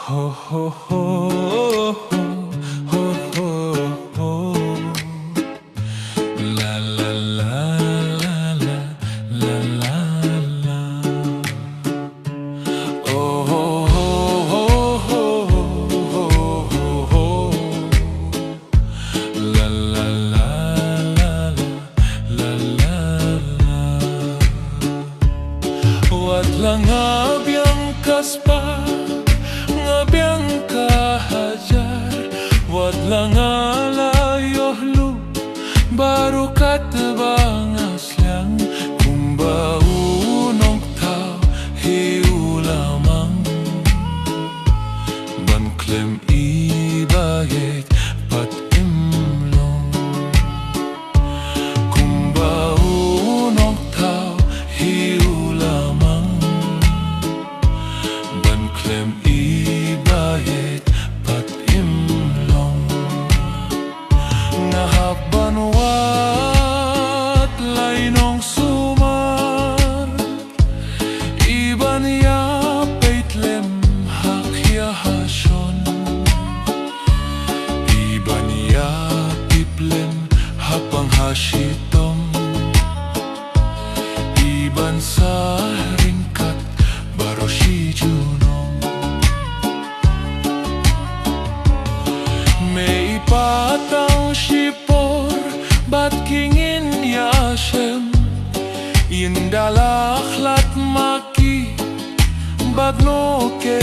Ho ho ho ho ho ho. La la la la la la la la. Oh ho ho ho ho ho ho. La la la la la la la. Wat lang abiyang kaspa ngabiyang kahajar, wat lang alayoh lu baru kata bangaslang kumba unong tao hiulamang ban klem ibayek pat imlong kumba unong tao hiulamang ban klem ibayek pat imlong nahaban wat lainong sumar iban ya peitlem hakya hason iban ya piplem hapang hasitom iban sa ringkat baroshi junong may patang sipor bat kingin yasem indalaklat maki bagno ke